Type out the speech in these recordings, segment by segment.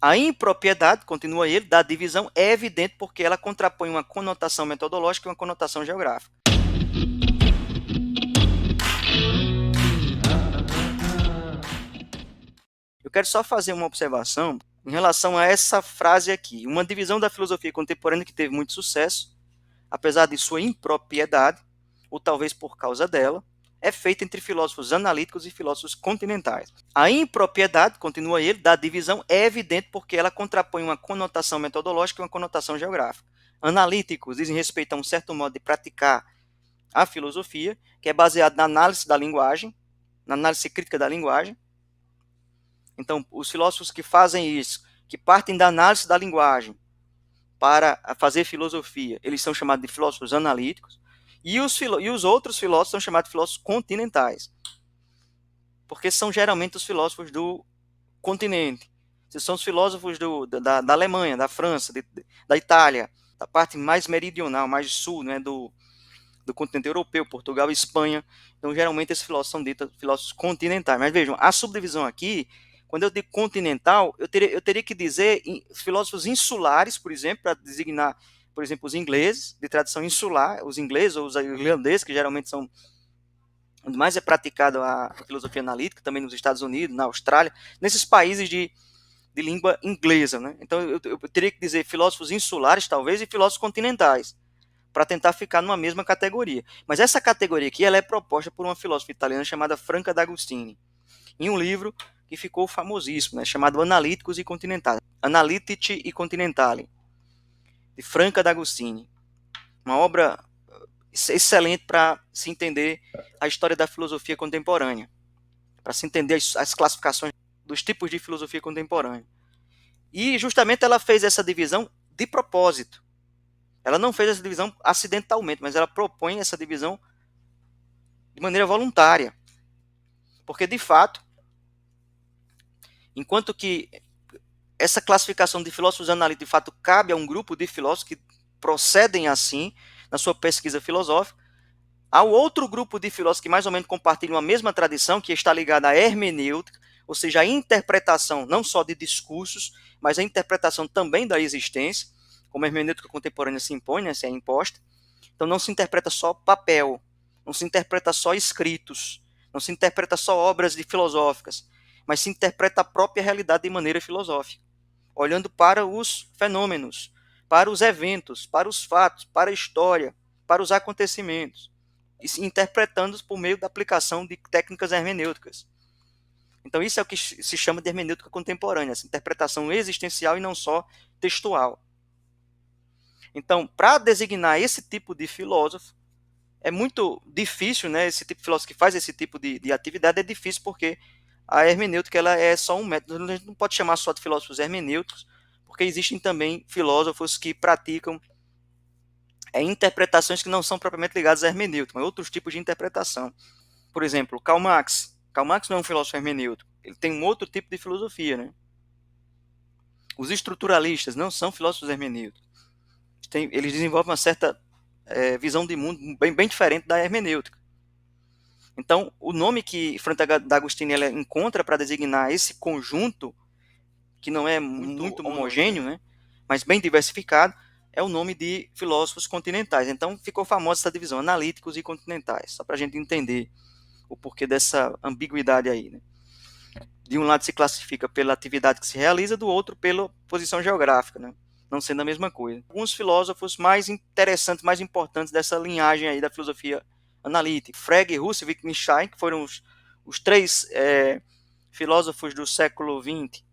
A impropriedade, continua ele, da divisão é evidente porque ela contrapõe uma conotação metodológica e uma conotação geográfica. Eu quero só fazer uma observação em relação a essa frase aqui. Uma divisão da filosofia contemporânea que teve muito sucesso, apesar de sua impropriedade, ou talvez por causa dela, é feita entre filósofos analíticos e filósofos continentais. A impropriedade, continua ele, da divisão é evidente porque ela contrapõe uma conotação metodológica e uma conotação geográfica. Analíticos dizem respeito a um certo modo de praticar a filosofia, que é baseado na análise da linguagem, na análise crítica da linguagem. Então, os filósofos que fazem isso, que partem da análise da linguagem para fazer filosofia, eles são chamados de filósofos analíticos, e os outros filósofos são chamados de filósofos continentais, porque são geralmente os filósofos do continente. São os filósofos da Alemanha, da França, da Itália, da parte mais meridional, mais sul, né, do continente europeu, Portugal e Espanha. Então, geralmente, esses filósofos são ditos filósofos continentais. Mas vejam, a subdivisão aqui, quando eu digo continental, eu teria que dizer filósofos insulares, por exemplo, para designar, por exemplo, os ingleses, de tradição insular, os ingleses ou os irlandeses, que geralmente são onde mais é praticada a filosofia analítica, também nos Estados Unidos, na Austrália, nesses países de língua inglesa. Né? Então, eu teria que dizer filósofos insulares, talvez, e filósofos continentais, para tentar ficar numa mesma categoria. Mas essa categoria aqui ela é proposta por uma filósofa italiana chamada Franca D'Agostini, em um livro que ficou famosíssimo, né, chamado Analíticos e Continentali, Analitici e Continentali, de Franca D'Agostini. Uma obra excelente para se entender a história da filosofia contemporânea, para se entender as classificações dos tipos de filosofia contemporânea. E justamente ela fez essa divisão de propósito. Ela não fez essa divisão acidentalmente, mas ela propõe essa divisão de maneira voluntária. Porque, de fato, enquanto que essa classificação de filósofos analíticos, de fato, cabe a um grupo de filósofos que procedem assim na sua pesquisa filosófica, há um outro grupo de filósofos que mais ou menos compartilham a mesma tradição, que está ligada à hermenêutica, ou seja, a interpretação não só de discursos, mas a interpretação também da existência, como a hermenêutica contemporânea se impõe, né, se é imposta. Então não se interpreta só papel, não se interpreta só escritos, não se interpreta só obras filosóficas, mas se interpreta a própria realidade de maneira filosófica, olhando para os fenômenos, para os eventos, para os fatos, para a história, para os acontecimentos, e se interpretando por meio da aplicação de técnicas hermenêuticas. Então isso é o que se chama de hermenêutica contemporânea, essa interpretação existencial e não só textual. Então, para designar esse tipo de filósofo, é muito difícil, né? Esse tipo de filósofo que faz esse tipo de atividade é difícil porque a hermenêutica ela é só um método. A gente não pode chamar só de filósofos hermenêuticos, porque existem também filósofos que praticam interpretações que não são propriamente ligadas à hermenêutica, mas outros tipos de interpretação. Por exemplo, Karl Marx. Karl Marx não é um filósofo hermenêutico, ele tem um outro tipo de filosofia, né? Os estruturalistas não são filósofos hermenêuticos. Eles desenvolvem uma certa visão de mundo bem diferente da hermenêutica. Então, o nome que Franca D'Agostini ela encontra para designar esse conjunto, que não é muito homogêneo, né, mas bem diversificado, é o nome de filósofos continentais. Então, ficou famosa essa divisão, analíticos e continentais, só para a gente entender o porquê dessa ambiguidade aí. Né? De um lado se classifica pela atividade que se realiza, do outro pela posição geográfica, né? Não sendo a mesma coisa. Alguns filósofos mais interessantes, mais importantes dessa linhagem aí da filosofia analítica. Frege, Husserl e Wittgenstein, que foram os três filósofos do século XX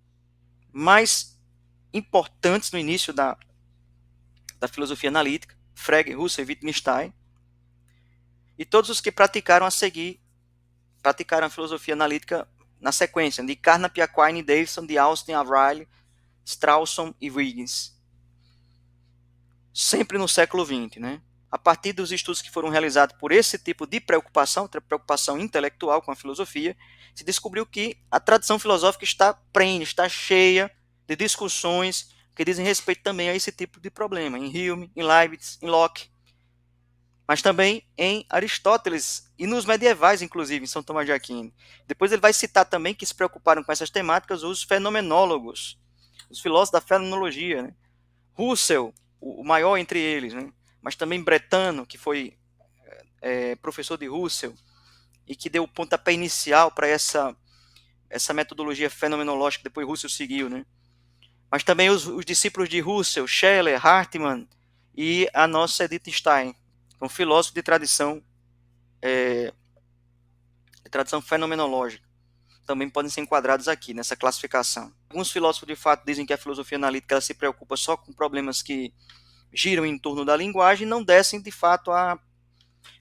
mais importantes no início da filosofia analítica. Frege, Husserl e Wittgenstein. E todos os que praticaram a seguir, praticaram a filosofia analítica na sequência, de Carnap, Aquine, Davidson, de Austin, Riley, Strawson e Huygens. Sempre no século XX, né? A partir dos estudos que foram realizados por esse tipo de preocupação intelectual com a filosofia, se descobriu que a tradição filosófica está cheia de discussões que dizem respeito também a esse tipo de problema, em Hume, em Leibniz, em Locke, mas também em Aristóteles e nos medievais, inclusive, em São Tomás de Aquino. Depois ele vai citar também que se preocuparam com essas temáticas os fenomenólogos, os filósofos da fenomenologia, né? Russell, o maior entre eles, né? Mas também Brentano, que foi professor de Russell, e que deu o pontapé inicial para essa metodologia fenomenológica que depois Russell seguiu, né? Mas também os discípulos de Russell, Scheler, Hartmann e a nossa Edith Stein, um filósofo de tradição fenomenológica, também podem ser enquadrados aqui nessa classificação. Alguns filósofos de fato dizem que a filosofia analítica ela se preocupa só com problemas que giram em torno da linguagem e não descem de fato a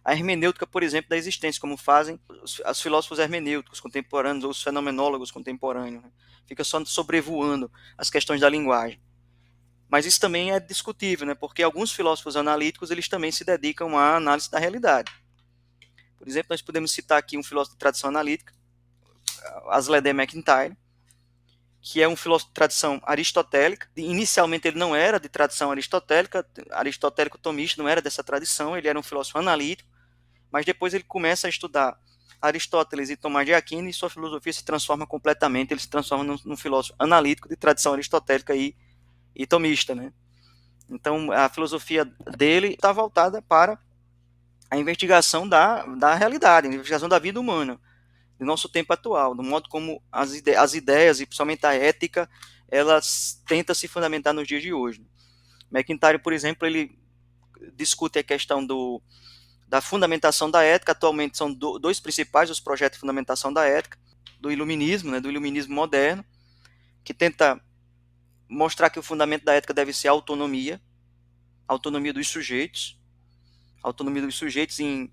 hermenêutica, por exemplo, da existência, como fazem os filósofos hermenêuticos contemporâneos ou os fenomenólogos contemporâneos. Né? Fica só sobrevoando as questões da linguagem. Mas isso também é discutível, né? Porque alguns filósofos analíticos eles também se dedicam à análise da realidade. Por exemplo, nós podemos citar aqui um filósofo de tradição analítica, Asleder MacIntyre, que é um filósofo de tradição aristotélica. Inicialmente ele não era de tradição aristotélica, aristotélico-tomista, não era dessa tradição, ele era um filósofo analítico, mas depois ele começa a estudar Aristóteles e Tomás de Aquino e sua filosofia se transforma completamente, ele se transforma num filósofo analítico de tradição aristotélica e tomista, né? Então a filosofia dele está voltada para a investigação da realidade, a investigação da vida humana, do nosso tempo atual, do modo como as ideias e principalmente a ética, elas tentam se fundamentar nos dias de hoje. MacIntyre, por exemplo, ele discute a questão da fundamentação da ética. Atualmente são dois principais os projetos de fundamentação da ética, do iluminismo, né, do iluminismo moderno, que tenta mostrar que o fundamento da ética deve ser a autonomia dos sujeitos em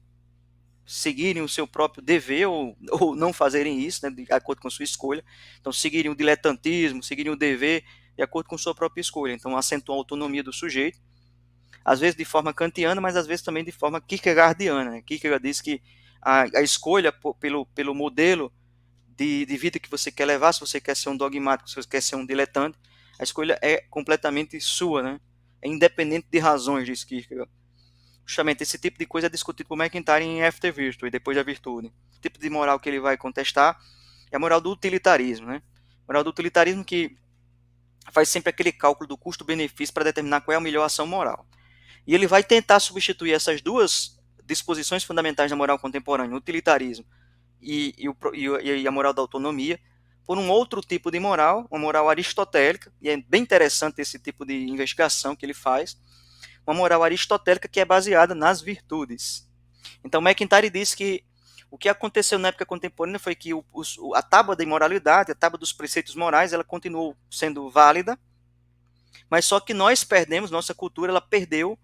seguirem o seu próprio dever ou não fazerem isso, né, de acordo com a sua escolha. Então, seguirem o diletantismo, seguirem o dever de acordo com sua própria escolha. Então, acentuam a autonomia do sujeito, às vezes de forma kantiana, mas às vezes também de forma kierkegaardiana. Né? Kierkegaard diz que a escolha pelo modelo de vida que você quer levar, se você quer ser um dogmático, se você quer ser um diletante, a escolha é completamente sua, né? É independente de razões, diz Kierkegaard. Justamente esse tipo de coisa é discutido por MacIntyre em After Virtue, e depois da virtude. O tipo de moral que ele vai contestar é a moral do utilitarismo, né? A moral do utilitarismo que faz sempre aquele cálculo do custo-benefício para determinar qual é a melhor ação moral. E ele vai tentar substituir essas duas disposições fundamentais da moral contemporânea, o utilitarismo e a moral da autonomia, por um outro tipo de moral, uma moral aristotélica, e é bem interessante esse tipo de investigação que ele faz, uma moral aristotélica que é baseada nas virtudes. Então, MacIntyre diz que o que aconteceu na época contemporânea foi que a tábua da imoralidade, a tábua dos preceitos morais, ela continuou sendo válida, mas só que nós perdemos, nossa cultura, ela perdeu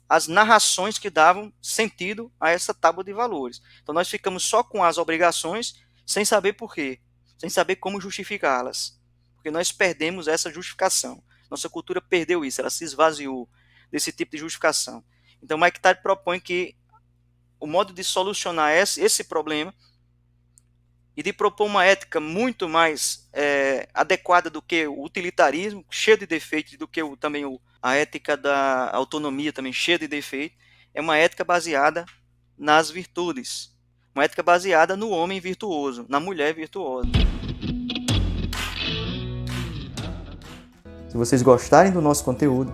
as narrações que davam sentido a essa tábua de valores. Então, nós ficamos só com as obrigações, sem saber por quê, sem saber como justificá-las, porque nós perdemos essa justificação. Nossa cultura perdeu isso, ela se esvaziou desse tipo de justificação. Então, MacIntyre propõe que o modo de solucionar esse problema e de propor uma ética muito mais adequada do que o utilitarismo, cheio de defeitos, do que também a ética da autonomia, também cheia de defeitos, é uma ética baseada nas virtudes, uma ética baseada no homem virtuoso, na mulher virtuosa. Se vocês gostarem do nosso conteúdo,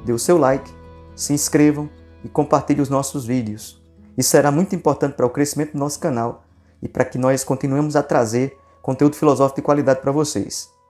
dê o seu like, se inscrevam e compartilhem os nossos vídeos. Isso será muito importante para o crescimento do nosso canal e para que nós continuemos a trazer conteúdo filosófico de qualidade para vocês.